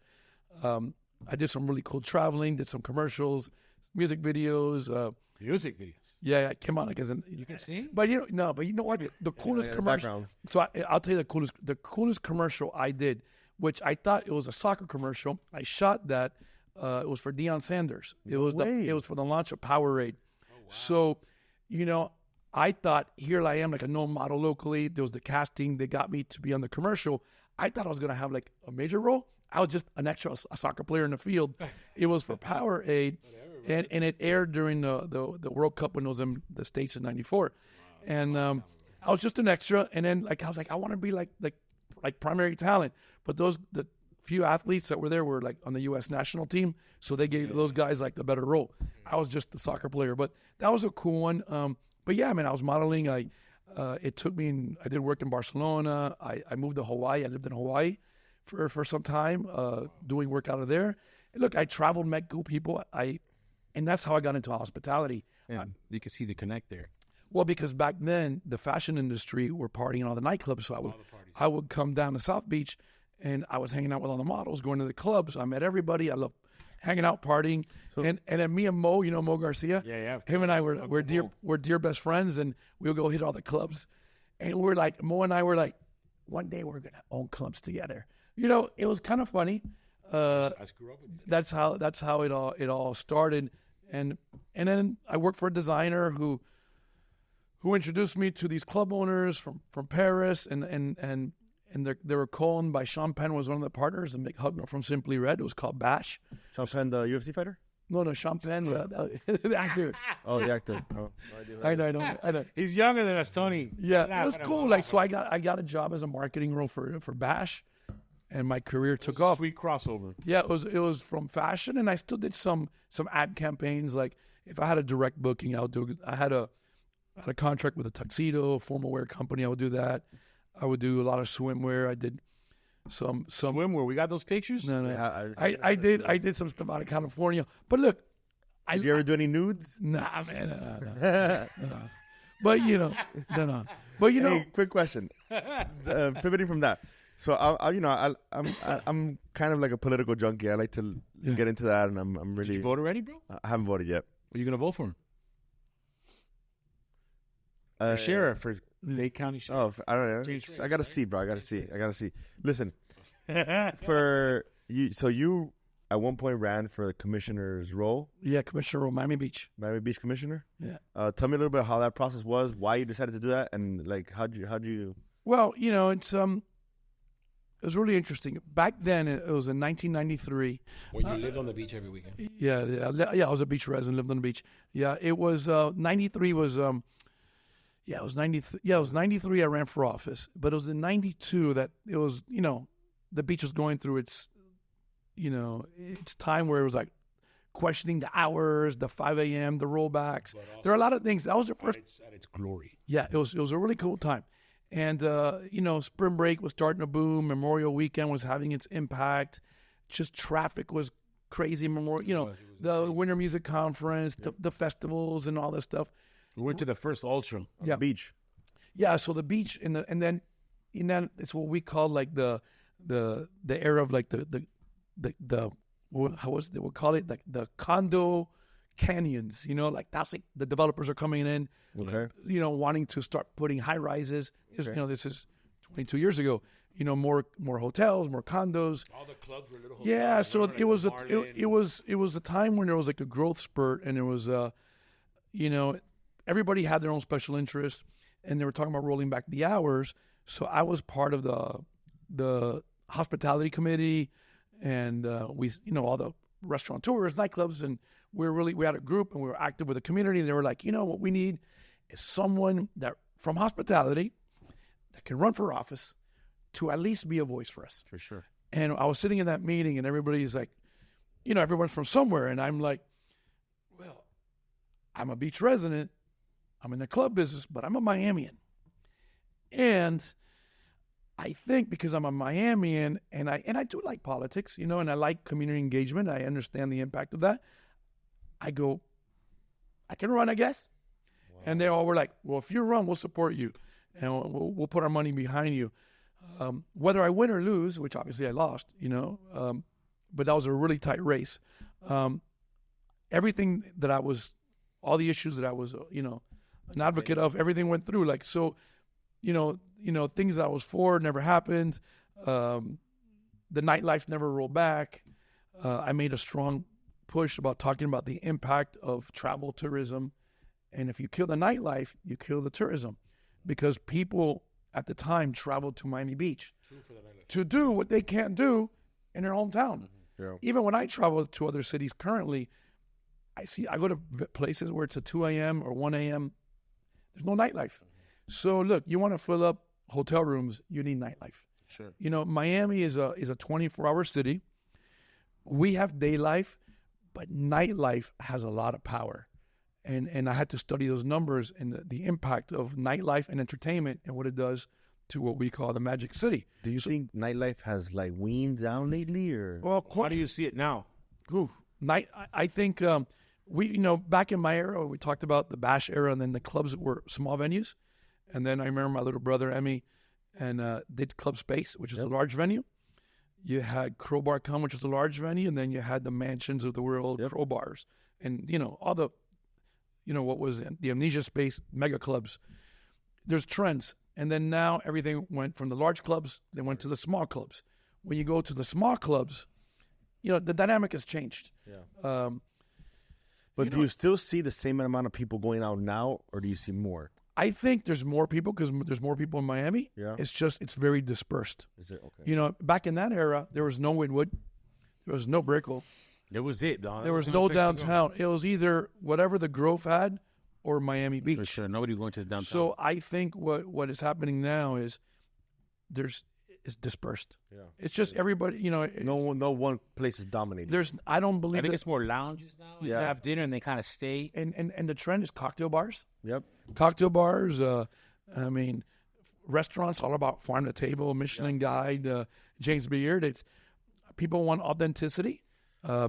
I did some really cool traveling. Did some commercials, music videos. Music videos. Yeah, come on, like You can sing? But you know what? The coolest commercial. background. So I'll tell you the coolest commercial I did, which I thought it was a soccer commercial. I shot that. It was for Deion Sanders. It was for the launch of Powerade. Oh, wow. So, I thought here I am like a known model locally. There was the casting. They got me to be on the commercial. I thought I was gonna have like a major role. I was just an extra, a soccer player in the field. It was for Powerade. And it aired during the World Cup when it was in the States in '94, wow, and I was just an extra. And then I was like, I want to be like primary talent. But the few athletes that were there were like on the U.S. national team, so they gave those guys like the better role. I was just the soccer player, but that was a cool one. But yeah, man, I was modeling. It took me. I did work in Barcelona. I moved to Hawaii. I lived in Hawaii for some time, doing work out of there. And look, I traveled, met cool people. And that's how I got into hospitality. Yeah, you can see the connect there. Well, because back then the fashion industry were partying in all the nightclubs, so I would come down to South Beach, and I was hanging out with all the models, going to the clubs. I met everybody. I love hanging out, partying, and then me and Mo, Mo Garcia. Yeah. Him and I we're dear best friends, and we'll go hit all the clubs, and we're like Mo and I were like, one day we're gonna own clubs together. It was kind of funny. I grew up with these guys. That's how it all started. And then I worked for a designer who introduced me to these club owners from Paris, and they were called by Sean Penn was one of the partners, and Mick Hucknall from Simply Red. It was called Bash. Sean Penn, the UFC fighter? No, Sean Penn, the actor. Oh, the actor. Oh, I know. He's younger than us, Tony. Yeah, it was cool. So I got a job as a marketing role for Bash. And my career took off. Sweet crossover. Yeah, it was from fashion, and I still did some ad campaigns. Like if I had a direct booking, I had a had a contract with a tuxedo, formal wear company. I would do that. I would do a lot of swimwear. I did some Swimwear. We got those pictures? No, no. Yeah, I did some stuff out of California. But look, Did you ever do any nudes? nah, man, no. But no. But Hey, quick question. Pivoting from that. So I'm kind of like a political junkie. I like to get into that, and I'm really. Did you vote already, bro? I haven't voted yet. Are you gonna vote for him? For sheriff, for Lake County Sheriff. Oh, I don't know. James I gotta see, bro. I gotta see. Listen, for you. So you at one point ran for the commissioner's role, yeah, Commissioner of Miami Beach. Miami Beach commissioner. Yeah. Tell me a little bit how that process was, why you decided to do that, and like how'd you. Well, it was really interesting. Back then, it was in 1993. When you lived on the beach every weekend. Yeah, I was a beach resident, lived on the beach. Yeah, it was 93 was it was 93. Yeah, it was 93 I ran for office, but it was in 92 that it was, the beach was going through its time where it was like questioning the hours, the 5 a.m., the rollbacks. There are a lot of things. That was the first at its glory. Yeah, it was a really cool time. And, spring break was starting to boom. Memorial weekend was having its impact. Just traffic was crazy. The Winter Music Conference, the festivals and all that stuff. We went to the first Ultra on the beach. Yeah, so the beach and then it's what we call like the era of like how was it? We'll call it like the condo canyons, like that's like the developers are coming in, Okay. Wanting to start putting high rises. This is 22 years ago. More hotels, more condos. All the clubs were little hotels. Yeah, so it was a time when there was like a growth spurt, and there was everybody had their own special interest, and they were talking about rolling back the hours. So I was part of the hospitality committee, and we all the restaurateurs, nightclubs, and we had a group, and we were active with the community. And they were like, what we need is someone that from hospitality that can run for office to at least be a voice for us. For sure. And I was sitting in that meeting, and everybody's like, everyone's from somewhere, and I'm like, well, I'm a beach resident, I'm in the club business, but I'm a Miamian, and I think because I'm a Miamian, and I do like politics, and I like community engagement, I understand the impact of that. I go, I can run, I guess. Wow. And they all were like, well, if you run, we'll support you, and we'll put our money behind you. Whether I win or lose, which obviously I lost, but that was a really tight race. Everything that all the issues that I was, an advocate of, everything went through. Like, so, things that I was for never happened. The nightlife never rolled back. I made a strong push about talking about the impact of travel tourism. And if you kill the nightlife, you kill the tourism, because people at the time traveled to Miami Beach to do what they can't do in their hometown. Mm-hmm. Yeah. Even when I travel to other cities currently, I go to places where it's a 2 a.m. or 1 a.m. There's no nightlife. Mm-hmm. So look, you want to fill up hotel rooms, you need nightlife. Sure. Miami is a 24-hour city. We have day life, but nightlife has a lot of power. And I had to study those numbers and the impact of nightlife and entertainment and what it does to what we call the Magic City. Do you think nightlife has like weaned down lately, or? Well, how do you see it now? I think we, back in my era, we talked about the Bash era, and then the clubs were small venues. And then I remember my little brother, Emmy, and did Club Space, which is a large venue. You had Crowbar Come, which is a large venue, and then you had the Mansions of the World, Crowbars, and, all the, what was the Amnesia Space mega clubs. There's trends. And then now everything went from the large clubs, they went to the small clubs. When you go to the small clubs, the dynamic has changed. Yeah. But do you still see the same amount of people going out now, or do you see more? I think there's more people because there's more people in Miami. Yeah. It's very dispersed. Is it? Okay. Back in that era, there was no Wynwood. There was no Brickell. It was it, Don. There was no downtown. It was either whatever the Grove had or Miami Beach. For sure. Nobody going to the downtown. So I think what is happening now is is dispersed. Yeah. It's just everybody, No one place is dominating. I don't I believe think that. it's more lounges now. Yeah. Yeah, have dinner and they kind of stay. And the trend is cocktail bars. Yep. Cocktail bars, restaurants all about farm to table, Michelin Guide, James Beard. It's people want authenticity.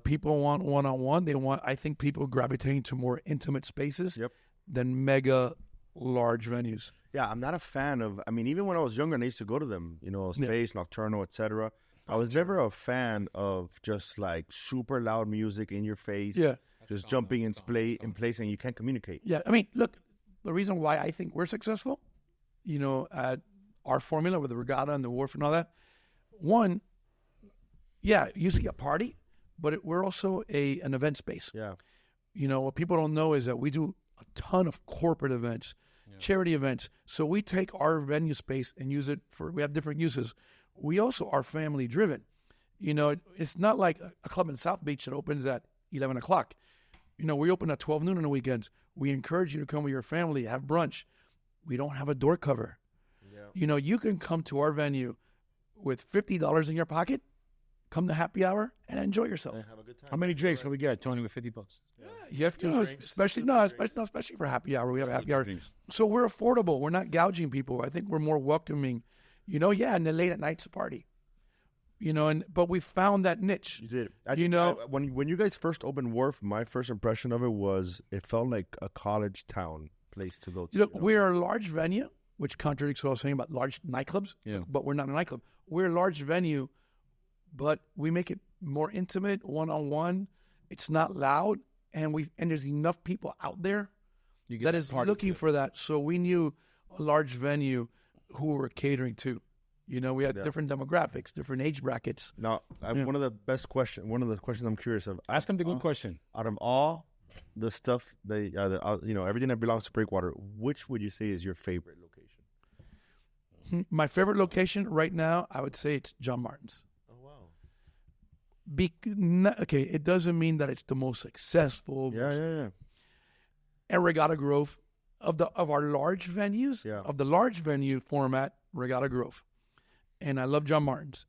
People want one-on-one. I think people gravitating to more intimate spaces than mega large venues. Yeah, I'm not a fan of. I mean, even when I was younger, and I used to go to them. Space, Nocturno, etc. I was never a fan of just like super loud music in your face. Yeah. Just jumping in place, and you can't communicate. Yeah, I mean, look, the reason why I think we're successful, at our formula with the regatta and the wharf and all that, one, you see a party, but we're also an event space. Yeah. What people don't know is that we do a ton of corporate events, charity events. So we take our venue space and use it we have different uses. We also are family driven. It's not like a club in South Beach that opens at 11 o'clock. We open at 12 noon on the weekends. We encourage you to come with your family, have brunch. We don't have a door cover. Yeah. You can come to our venue with $50 in your pocket, come to happy hour, and enjoy yourself. Have a good time. How many drinks can we get, Tony, with $50? Yeah, you have to, especially for happy hour. We have a happy hour. So we're affordable. We're not gouging people. I think we're more welcoming. And then late at night's a party. But we found that niche. You did. When you guys first opened Wharf, my first impression of it was it felt like a college town place to go to. We're a large venue, which contradicts what I was saying about large nightclubs. Yeah. But we're not a nightclub. We're a large venue, but we make it more intimate, one-on-one. It's not loud, and there's enough people out there that is looking for that. So we knew a large venue who we're catering to. We had different demographics, different age brackets. Now, one of the questions I'm curious of. Ask him the good question. Out of all the stuff, everything that belongs to Breakwater, which would you say is your favorite location? My favorite location right now, I would say it's John Martin's. Oh, wow. It doesn't mean that it's the most successful. Yeah. And Regatta Grove, of our large venues, of the large venue format, Regatta Grove. And I love John Martin's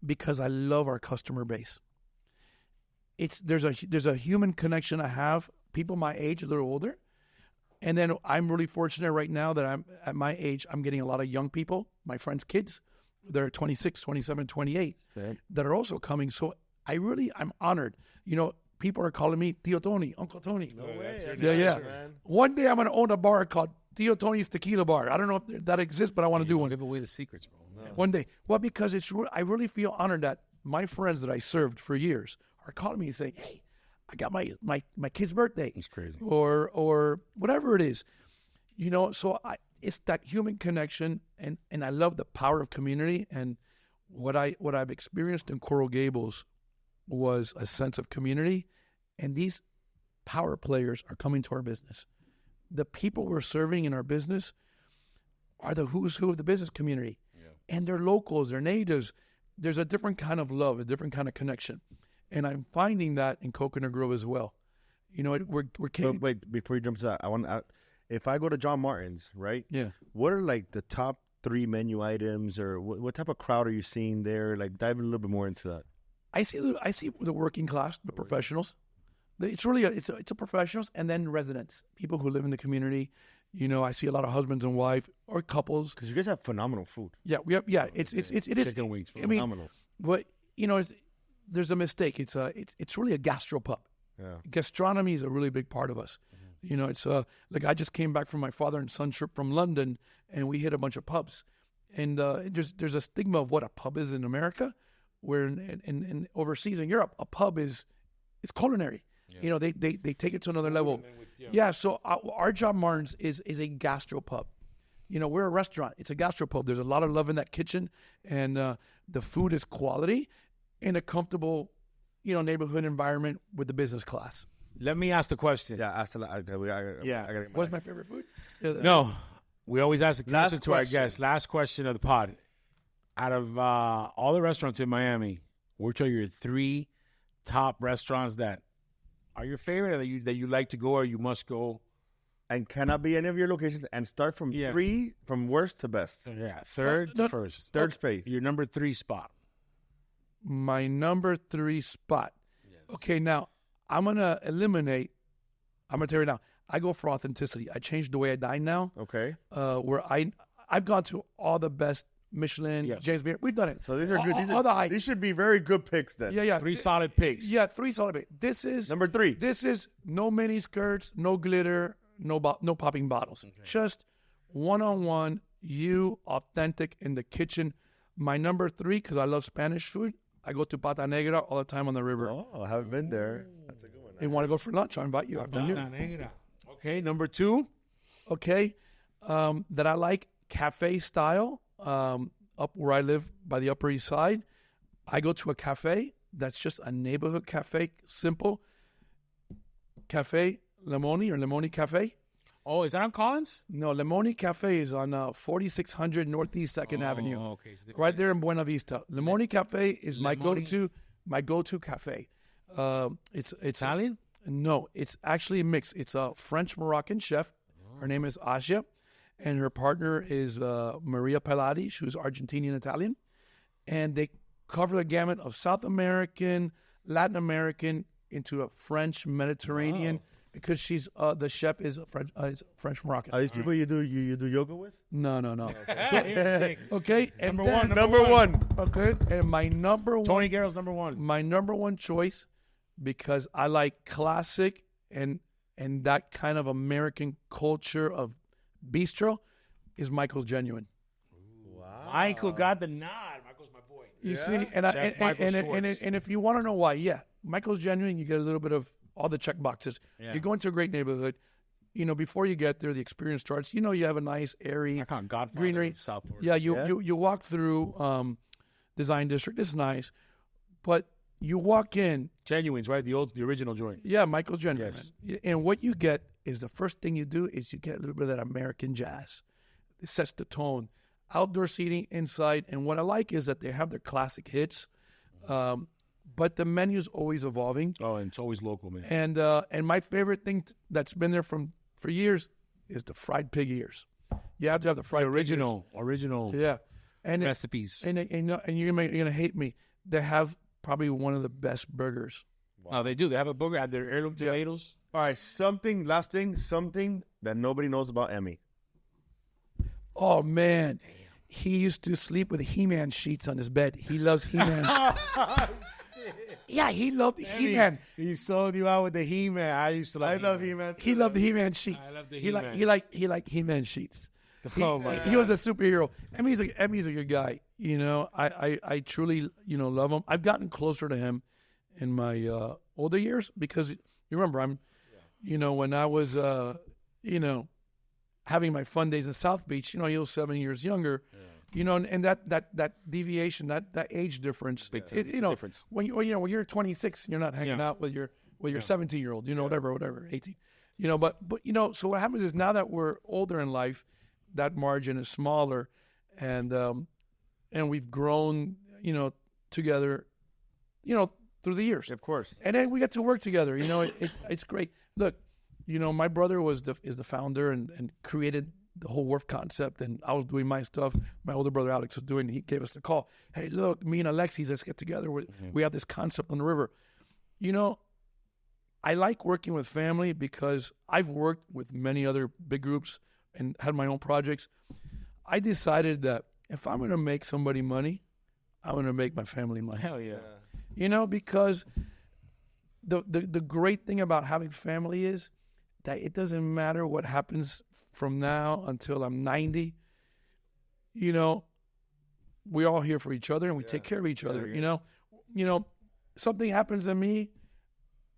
because I love our customer base. There's a human connection I have, people my age, a little older. And then I'm really fortunate right now that I'm at my age, I'm getting a lot of young people, my friends' kids. They're 26, 27, 28 that are also coming. So I'm honored. People are calling me Tio Tony, Uncle Tony. No way. Yeah. Man. One day I'm going to own a bar called Tio Tony's Tequila Bar. I don't know if that exists, but I want to do one. Give away the secrets, bro. No. One day. Well, because I really feel honored that my friends that I served for years are calling me and saying, "Hey, I got my kid's birthday." It's crazy. Or whatever it is. So it's that human connection, and I love the power of community. And what I've experienced in Coral Gables was a sense of community, and these power players are coming to our business. The people we're serving in our business are the who's who of the business community. Yeah. And they're locals, they're natives. There's a different kind of love, a different kind of connection. And I'm finding that in Coconut Grove as well. We're But wait, before you jump to that, if I go to John Martin's, right? Yeah. What are like the top 3 menu items, or what type of crowd are you seeing there? Like, dive a little bit more into that. I see the working class, the professionals. It's really it's a professionals, and then residents, people who live in the community. I see a lot of husbands and wife or couples. Because you guys have phenomenal food. Yeah, we have. Yeah, it is chicken wings. Phenomenal. But there's a mistake. It's really a gastropub. Yeah. Gastronomy is a really big part of us. Mm-hmm. It's like I just came back from my father and son trip from London, and we hit a bunch of pubs. And there's a stigma of what a pub is in America, where in overseas in Europe, a pub is culinary. Yeah. They take it to another level. So our John Martin's is a gastropub. We're a restaurant. It's a gastropub. There's a lot of love in that kitchen, and the food is quality in a comfortable, neighborhood environment with the business class. Let me ask the question. Yeah, ask the. I gotta What's my favorite food? No, we always ask the question to our question. guests. Last question of the pod. Out of all the restaurants in Miami, which are your 3 top restaurants that are your favorite, or that you like to go, or you must go and cannot be any of your locations, and start from 3 from worst to best. Yeah, third to first. Third space. Your number 3 spot. My number 3 spot. Yes. Okay, now I'm gonna eliminate. I'm gonna tell you now. I go for authenticity. I changed the way I dine now. Okay. Where I've gone to all the best Michelin, James Beard. We've done it. So these are good. These should be very good picks then. Yeah. 3 solid picks. Yeah, 3 solid picks. This is number 3. This is no mini skirts, no glitter, no popping bottles. Okay. Just one-on-one, you authentic in the kitchen. My number 3, because I love Spanish food, I go to Pata Negra all the time on the river. Oh, I haven't been there. That's a good one. You want to go for lunch? I'll invite you. I've done Pata Negra. Okay, number 2. Okay, that I like cafe style. Up where I live by the Upper East Side, I go to a cafe that's just a neighborhood cafe, simple. Cafe Lemoni or Lemoni Cafe. Oh, is that on Collins? No, Lemoni Cafe is on 4600 Northeast 2nd Avenue. Okay. Right there in Buena Vista. Lemoni Cafe is my go-to cafe. It's Italian? No, it's actually a mix. It's a French-Moroccan chef. Her name is Asia. And her partner is Maria Pelati, who's Argentinian-Italian. And they cover the gamut of South American, Latin American, into a French Mediterranean, because she's the chef is French Moroccan. Are these people you do yoga with? No. Okay. And number one. Okay. And my number one. Tony Guerra's number 1. My number 1 choice, because I like classic and that kind of American culture of bistro, is Michael's Genuine. Wow. Michael got the nod. Michael's my boy. You see, and if you want to know why, Michael's Genuine, you get a little bit of all the check boxes. Yeah. You go into a great neighborhood. Before you get there, the experience starts. You have a nice, airy greenery. South Florida. You walk through Design District. It's nice, but you walk in. Genuine's, right? The original joint. Yeah, Michael's Genuine. Yes. And what you get is the first thing you do is you get a little bit of that American jazz. It sets the tone. Outdoor seating, inside. And what I like is that they have their classic hits, but the menu's always evolving. Oh, and it's always local, man. And my favorite thing that's been there for years is the fried pig ears. You have to have the fried original. Yeah. And recipes. And you're gonna hate me. They have probably one of the best burgers. Wow. Oh, they do. They have a burger. Have their heirloom tomatoes. All right, something that nobody knows about Emmy. Oh, man. Damn. He used to sleep with He-Man sheets on his bed. He loves He-Man. Yeah, he loved He-Man. He sold you out with the He-Man. I love He-Man. He loved the He-Man sheets. I love the He-Man. He liked He-Man sheets. Oh my He was a superhero. Emmy's a good guy. I truly love him. I've gotten closer to him in my older years, because you remember when I was having my fun days in South Beach, he was 7 years younger. Yeah. And that deviation, that age difference, difference. When you're 26, you're not hanging out with your 17-year-old, whatever, 18, but so what happens is, now that we're older in life, that margin is smaller, and we've grown, together, through the years. Of course. And then we get to work together. It's great. Look, my brother is the founder and created the whole wharf concept, and I was doing my stuff. My older brother Alex was doing. He gave us the call. Hey, look, me and Alexis, let's get together. We have this concept on the river. I like working with family, because I've worked with many other big groups and had my own projects. I decided that if I'm going to make somebody money, I'm going to make my family money. Hell yeah. Because the great thing about having family is that it doesn't matter what happens from now until I'm 90. We're all here for each other, and we take care of each other. Something happens to me,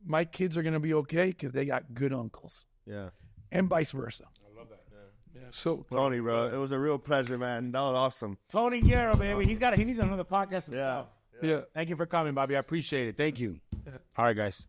my kids are going to be okay because they got good uncles. Yeah. And vice versa. I love that. Yeah. So Tony, bro, it was a real pleasure, man. That was awesome. Tony Guerra, baby. He needs another podcast himself. Yeah. Thank you for coming, Bobby. I appreciate it. Thank you. All right, guys.